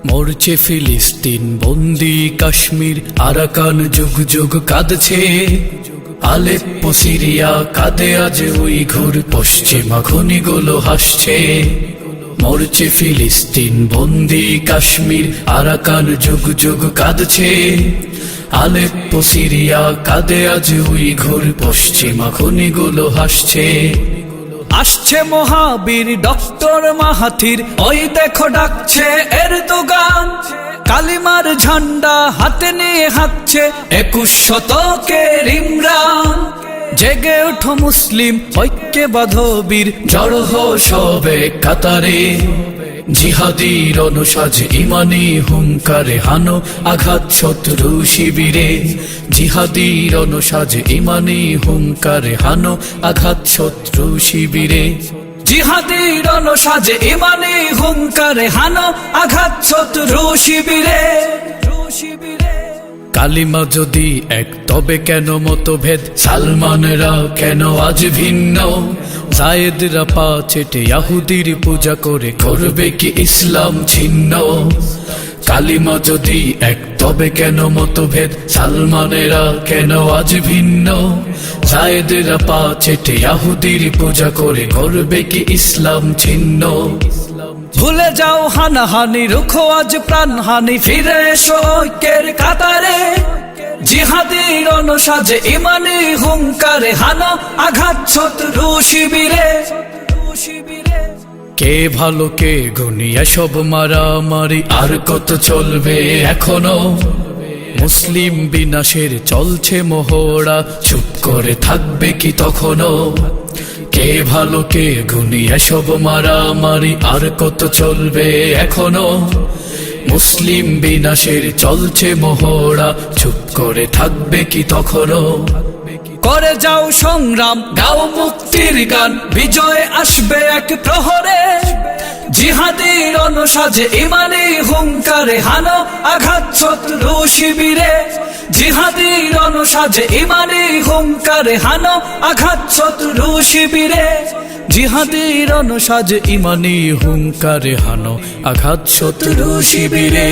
মরছে ফিলিস্তিন, বন্দি কাশ্মীর, আরাকান যুগ যুগ কাঁদছে। আলেপ্পো সিরিয়া কাঁদে আজ উইঘুর, পশ্চিমা খনিগুলো হাসছে। মরছে ফিলিস্তিন, বন্দি কাশ্মীর, আরাকান যুগ যুগ কাঁদছে। আলেপ্পো সিরিয়া কাঁদে আজ উইঘুর, পশ্চিমা খনিগুলো হাসছে। আসছে মহাবীর ডক্টর মাহাথির, ওই দেখো ডাকছে এরদোগান। কালিমার ঝান্ডা হাতে নিয়ে হাঁটছে 21 শতকের ইমরান। জেগে ওঠো মুসলিম, ঐক্যে বাঁধো বীর, জড় হো সবে কাতারে। জিহাদির অনুসাজ ইমানি হুঙ্কারে, হানো আঘাত শত্রু শিবিরে। জিহাদির অনুসাজ ইমানি হুঙ্কারে, হানো আঘাত শত্রু শিবিরে। জিহাদির অনুসাজ ইমানি হুঙ্কারে, হানো আঘাত শত্রু শিবিরে। কালিমা যদি এক, তবে কেন মতভেদ? সালমানরা কেন আজ ভিন্ন? জায়েদরা পা চেটে ইহুদির পূজা করে, করবে কি ইসলাম ছিন্ন? কালিমা যদি এক, তবে কেন মতভেদ? সালমানেরা কেন আজ ভিন্ন? জায়েদরা পা চেটে ইহুদির পূজা করে, করবে কি ইসলাম ছিন্ন? ভুলে যাও হানাহানি, রুখো আজ প্রাণহানি, ফিরে এসো ঐক্যের কাতারে। জিহাদির অনুসাজে ইমানি হুঙ্কারে, হানো আঘাত শত্রু শিবিরে। কে ভালো কে গুণী, এসব মারামারি আর কত চলবে এখনো? মুসলিম বিনাশের চলছে মহড়া, চুপ করে থাকবে কি তখনো? কে ভালো কে গুণী, এসব মারামারি আর কত চলবে এখনো? মুসলিম বিনাশের চলছে মহড়া, চুপ করে থাকবে কি তখনো? করে যাও সংগ্রাম, গাও মুক্তির গান, বিজয় আসবে এক প্রহরে। জিহাদির অনুসাজে ইমানি হুঙ্কারে, হানো আঘাত শত্রু শিবিরে। জিহাদির অনুসাজে ইমানি হুঙ্কারে, হানো আঘাত শত্রু শিবিরে। জিহাদির অনুসাজে ইমানি হুঙ্কারে, হানো আঘাত শত্রু শিবিরে।